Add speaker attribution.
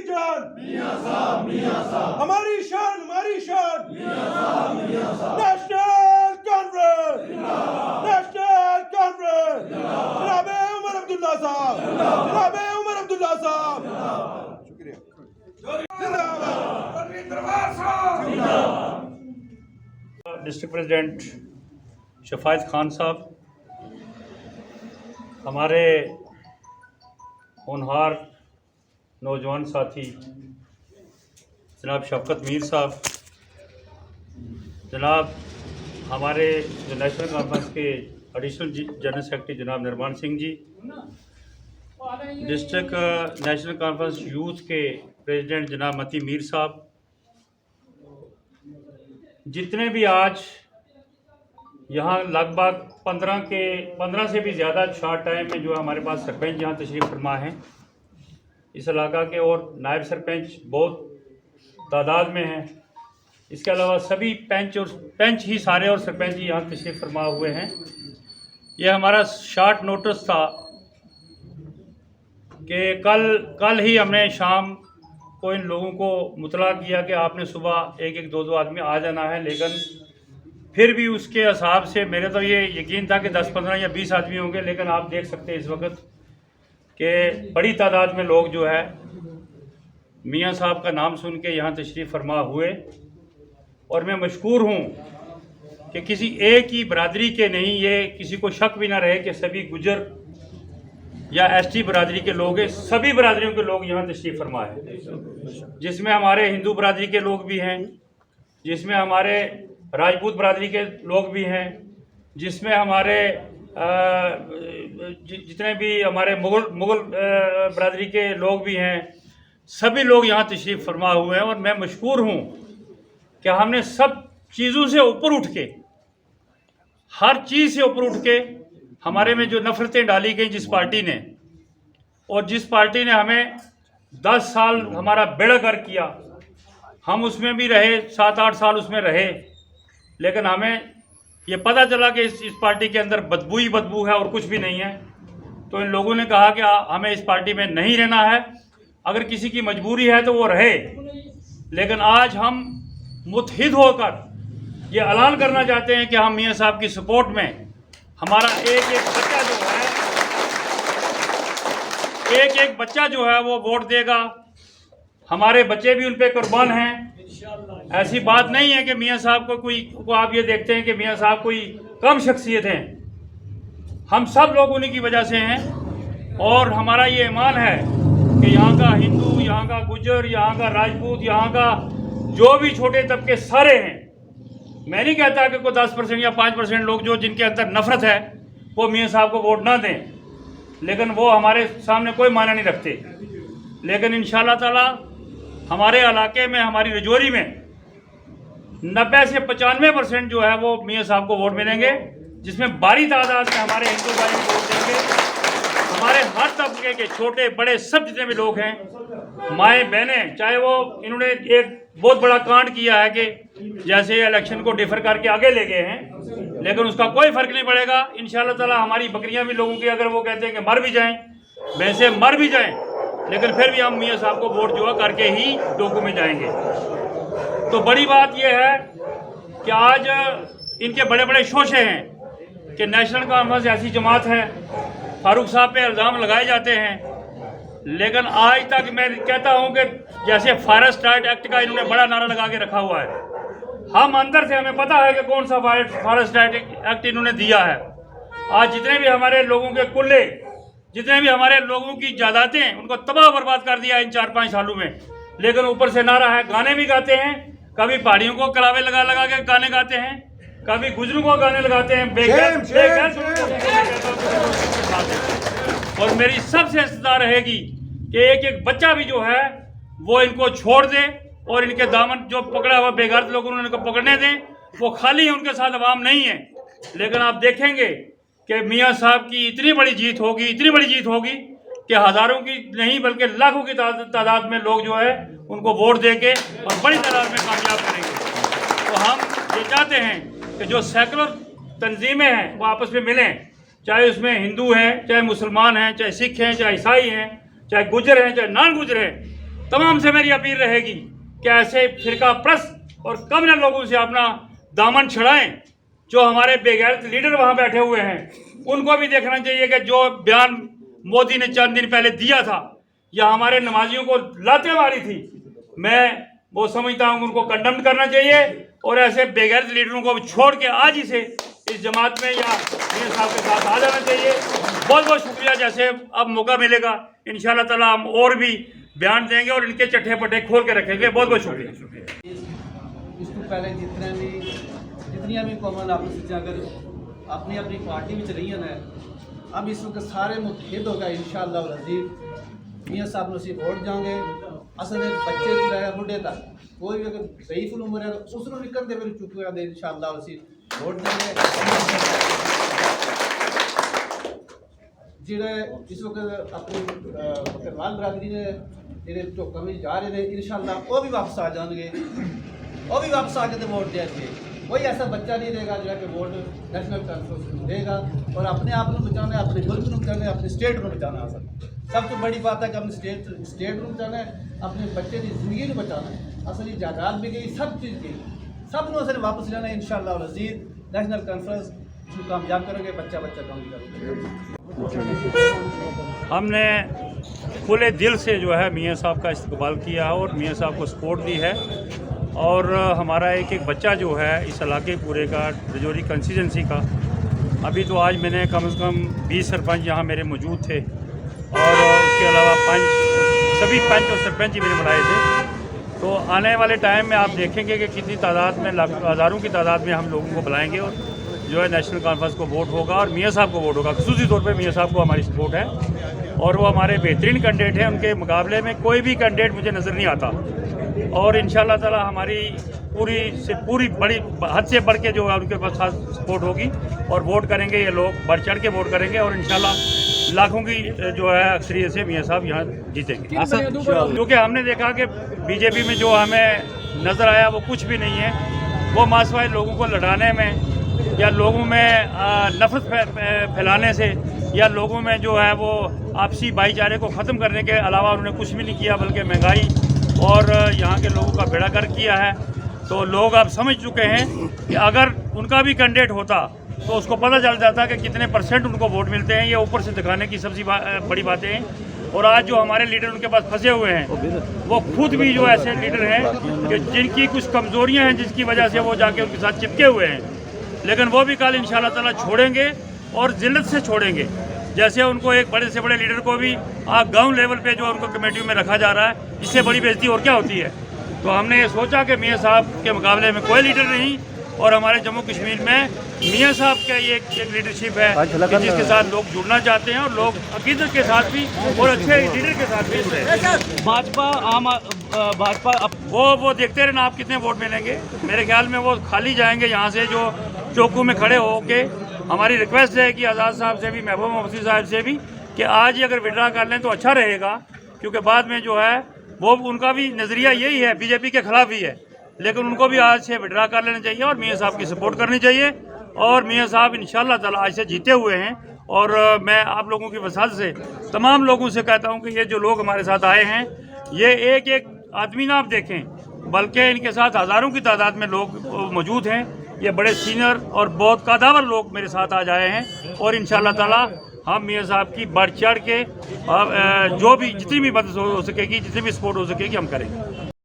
Speaker 1: जान हमारी शान नेशनल कॉन्फ्रेंस जनाब उमर अब्दुल्ला साहब शुक्रिया।
Speaker 2: डिस्ट्रिक्ट प्रेसिडेंट शफायत खान साहब, हमारे होनहार नौजवान साथी जनाब शफकत मीर साहब, जनाब हमारे जो नेशनल कॉन्फ्रेंस के एडिशनल जनरल सेक्रेटरी जनाब निर्माण Singh ji, district national conference youth के प्रेसिडेंट जनाब मती मीर साहब, जितने भी आज यहाँ लगभग 15 से भी ज़्यादा शॉर्ट टाइम में जो हमारे पास सरपंच यहाँ तशरीफ़ फरमा हैं इस इलाका के, और नायब सरपंच बहुत तादाद में हैं। इसके अलावा सभी पंच ही सारे और सरपंच ही यहाँ तशरीफ़ फरमा हुए हैं। यह हमारा शॉर्ट नोटिस था कि कल ही हमने शाम को इन लोगों को मुतला किया कि आपने सुबह एक दो आदमी आ जाना है, लेकिन फिर भी उसके हिसाब से मेरे तो ये यकीन था कि 10, 15 या 20 आदमी होंगे, लेकिन आप देख सकते हैं इस वक्त कि बड़ी तादाद में लोग जो है मियाँ साहब का नाम सुन के यहाँ तशरीफ़ फरमा हुए। और मैं मशकूर हूँ कि किसी एक ही बरादरी के नहीं, ये किसी को शक भी ना रहे कि सभी गुजर या एसटी बरादरी के लोग हैं, सभी बरादरियों के लोग यहाँ तशरीफ़ फरमा है, जिसमें हमारे हिंदू बरादरी के लोग भी हैं, जिसमें हमारे राजपूत बरादरी के लोग भी हैं, जिसमें हमारे जितने भी हमारे मुग़ल बरादरी के लोग भी हैं, सभी लोग यहाँ तशरीफ़ फरमा हुए हैं। और मैं मशकूर हूँ कि हमने सब चीज़ों से ऊपर उठ के, हर चीज़ से ऊपर उठ के, हमारे में जो नफ़रतें डाली गई जिस पार्टी ने, और जिस पार्टी ने हमें 10 साल हमारा बेड़ा गर्क किया, हम उसमें भी रहे, 7-8 साल उसमें रहे, लेकिन हमें ये पता चला कि इस पार्टी के अंदर बदबू ही बदबू है और कुछ भी नहीं है। तो इन लोगों ने कहा कि हमें इस पार्टी में नहीं रहना है, अगर किसी की मजबूरी है तो वो रहे। लेकिन आज हम मुत्हिद होकर ये ऐलान करना चाहते हैं कि हम मियाँ साहब की सपोर्ट में, हमारा एक बच्चा जो है वो वोट देगा, हमारे बच्चे भी उन पे कुर्बान हैं। ऐसी बात नहीं है कि मियाँ साहब को आप ये देखते हैं कि मियाँ साहब कोई कम शख्सियत हैं, हम सब लोग उन्हीं की वजह से हैं। और हमारा ये ईमान है कि यहाँ का हिंदू, यहाँ का गुजर, यहाँ का राजपूत, यहाँ का जो भी छोटे तबके सारे हैं। मैं नहीं कहता कि कोई 10% या 5% लोग जो जिनके अंदर नफरत है वो मियाँ साहब को वोट ना दें, लेकिन वो हमारे सामने कोई मायने नहीं रखते। लेकिन इंशाअल्लाह ताला हमारे इलाके में, हमारी रजौरी में 90 से 95% जो है वो मियाँ साहब को वोट मिलेंगे, जिसमें भारी तादाद में हमारे हिंदू भाई वोट देंगे। हमारे हर तबके के छोटे बड़े सब जितने भी लोग हैं, माएँ बहनें, चाहे वो इन्होंने एक बहुत बड़ा कांड किया है कि जैसे इलेक्शन को डिफर करके आगे ले गए हैं, लेकिन उसका कोई फ़र्क नहीं पड़ेगा। इंशाअल्लाह ताला हमारी बकरियां भी लोगों की, अगर वो कहते हैं कि मर भी जाएं, वैसे मर भी जाएं, लेकिन फिर भी हम मियाँ साहब को वोट जो है करके ही डोकू में जाएंगे। तो बड़ी बात यह है कि आज इनके बड़े बड़े शोशे हैं कि नेशनल कॉन्फ्रेंस ऐसी जमात है, फारूक साहब पे इल्ज़ाम लगाए जाते हैं, लेकिन आज तक मैं कहता हूं कि जैसे फायर स्टार्ट एक्ट का इन्होंने बड़ा नारा लगा के रखा हुआ है, हम अंदर से हमें पता है कि कौन सा फायर स्टार्ट एक्ट इन्होंने दिया है। आज जितने भी हमारे लोगों के कुल्ले, जितने भी हमारे लोगों की जायदादें, उनको तबाह बर्बाद कर दिया इन 4-5 सालों में। लेकिन ऊपर से नारा है, गाने भी गाते हैं, कभी पहाड़ियों को कलावे लगा के गाने गाते हैं, कभी गुजरों को गाने लगाते हैं, और मेरी सबसे इस्तदा रहेगी कि एक बच्चा भी जो है वो इनको छोड़ दे और इनके दामन जो पकड़ा हुआ बेगैरत लोगों ने इनको पकड़ने दें। वो खाली है, उनके साथ अवाम नहीं है, लेकिन आप देखेंगे कि मियाँ साहब की इतनी बड़ी जीत होगी कि हज़ारों की नहीं बल्कि लाखों की तादाद में लोग जो है उनको वोट देके और बड़ी तादाद में कामयाब करेंगे। तो हम ये चाहते हैं कि जो सेकुलर तंजीमें हैं वो आपस में मिलें, चाहे उसमें हिंदू हैं, चाहे मुसलमान हैं, चाहे सिख हैं, चाहे ईसाई हैं, चाहे गुजर हैं, चाहे नॉन गुजर हैं। तमाम से मेरी अपील रहेगी कि ऐसे फिरका प्रस्त और कमनल लोगों से अपना दामन छुड़ाएं। जो हमारे बेगैरत लीडर वहां बैठे हुए हैं उनको भी देखना चाहिए कि जो बयान मोदी ने चंद दिन पहले दिया था या हमारे नमाजियों को लाते मारी थी, मैं वो समझता हूँ उनको कंडम करना चाहिए और ऐसे बेगैरत लीडरों को छोड़ के आज ही से इस जमात में या मियां साहब के साथ आ जाना चाहिए। बहुत बहुत शुक्रिया। जैसे अब मौका मिलेगा इंशाल्लाह ताला हम और भी बयान देंगे और इनके चट्टे पट्टे खोल के रखेंगे। बहुत बहुत शुक्रिया।
Speaker 3: इस तो पहले जितनियां भी कौम आपस में अगर अपनी अपनी पार्टी में रही हैं, अब इस वक्त सारे मुतहिद हो गए इंशाअल्लाह अज़ीज़। मियां साहब ने वोट जाएंगे। असल में बच्चे से लेकर बुढ़े तक कोई भी अगर ज़ईफ़ुल उम्र है उसको भी करते फिर चुकेगा दे इंशाअल्लाह अज़ीज़ वोट देंगे। जिहड़े इस वक्त अपनी बकरवाल बरादरी ने जेह्ड़े झोंका में जा रहे थे इंशाअल्लाह वो भी वापस आ जाएंगे, वो भी वापस आके तो वोट देंगे। कोई ऐसा बच्चा नहीं रहेगा जो कि वोट नेशनल कॉन्फ्रेंस देगा और अपने आप को बचाना है, अपने मुल्क को बचाना है, अपने स्टेट को बचाना है। सब तो बड़ी बात है कि अपने स्टेट को बचाना है, अपने बच्चे की जिंदगी को बचाना है। असली जायदाद भी गई, सब चीज़ गई, सब ने असल वापस लेना है इंशाअल्लाह अज़ीज़। नेशनल कॉन्फ्रेंस कामयाब करेंगे, बच्चा काम करेंगे।
Speaker 2: हमने खुले दिल से जो है मियां साहब का इस्तकबाल किया और मियां साहब को सपोर्ट दी है। और हमारा एक एक बच्चा जो है इस इलाके पूरे का रजौरी कंस्टिट्यूंसी का, अभी तो आज मैंने कम से कम 20 सरपंच यहाँ मेरे मौजूद थे और उसके अलावा सभी पंच और सरपंच ही मैंने बुलाए थे। तो आने वाले टाइम में आप देखेंगे कि कितनी तादाद में, हज़ारों की तादाद में हम लोगों को बुलाएंगे और जो है नेशनल कॉन्फ्रेंस को वोट होगा और मियां साहब को वोट होगा। खुसूसी तौर पे मियां साहब को हमारी सपोर्ट है और वो हमारे बेहतरीन कैंडिडेट हैं। उनके मुकाबले में कोई भी कैंडिडेट मुझे नज़र नहीं आता और इंशाल्लाह ताला हमारी पूरी बड़ी हद से बढ़ के जो है उनके पास खास सपोर्ट होगी और वोट करेंगे ये लोग, बढ़ चढ़ के वोट करेंगे और इंशाल्लाह लाखों की जो है अक्सरियत से मियां साहब यहाँ जीतेंगे। क्योंकि हमने देखा कि बीजेपी में जो हमें नज़र आया वो कुछ भी नहीं है। वो मासवाए लोगों को लड़ाने में या लोगों में नफरत फैलाने से या लोगों में जो है वो आपसी भाईचारे को ख़त्म करने के अलावा उन्होंने कुछ भी नहीं किया, बल्कि महंगाई और यहाँ के लोगों का बेड़ा गर्क किया है। तो लोग अब समझ चुके हैं कि अगर उनका भी कैंडिडेट होता तो उसको पता चल जाता कि कितने % उनको वोट मिलते हैं। ये ऊपर से दिखाने की सबसे बड़ी बातें हैं। और आज जो हमारे लीडर उनके पास फंसे हुए हैं वो खुद भी जो ऐसे लीडर हैं कि जिनकी कुछ कमज़ोरियाँ हैं जिसकी वजह से वो जाके उनके साथ चिपके हुए हैं, लेकिन वो भी कल इंशाल्लाह ताला छोड़ेंगे और जिल्लत से छोड़ेंगे। जैसे उनको एक बड़े से बड़े लीडर को भी गांव लेवल पे जो उनको कमेटी में रखा जा रहा है, इससे बड़ी बेइज्जती और क्या होती है। तो हमने ये सोचा कि मियां साहब के मुकाबले में कोई लीडर नहीं और हमारे जम्मू कश्मीर में मियां साहब का ये एक लीडरशिप है कि जिसके साथ लोग जुड़ना चाहते हैं और लोग अकीदत के साथ भी और अच्छे लीडर के साथ भी जुड़े। भाजपा वो देखते रहना आप कितने वोट मिलेंगे। मेरे ख्याल में वो खाली जाएंगे यहाँ से जो चौकू में खड़े हो के। हमारी रिक्वेस्ट है कि आज़ाद साहब से भी, महबूब मुफ्ती साहब से भी कि आज ही अगर विड्रा कर लें तो अच्छा रहेगा, क्योंकि बाद में जो है वो उनका भी नज़रिया यही है, बीजेपी के खिलाफ ही है, लेकिन उनको भी आज से विड्रा कर लेना चाहिए और मियां साहब की सपोर्ट करनी चाहिए। और मियां साहब इंशाल्लाह ताला आज से जीते हुए हैं और मैं आप लोगों की वसात से तमाम लोगों से कहता हूँ कि ये जो लोग हमारे साथ आए हैं, ये एक एक आदमी ना आप देखें, बल्कि इनके साथ हज़ारों की तादाद में लोग मौजूद हैं। ये बड़े सीनियर और बहुत कादावर लोग मेरे साथ आज आए हैं और इंशाल्लाह ताला हम मियां साहब की बढ़ चढ़ के जो भी जितनी भी मदद हो सकेगी, जितनी भी सपोर्ट हो सकेगी हम करेंगे।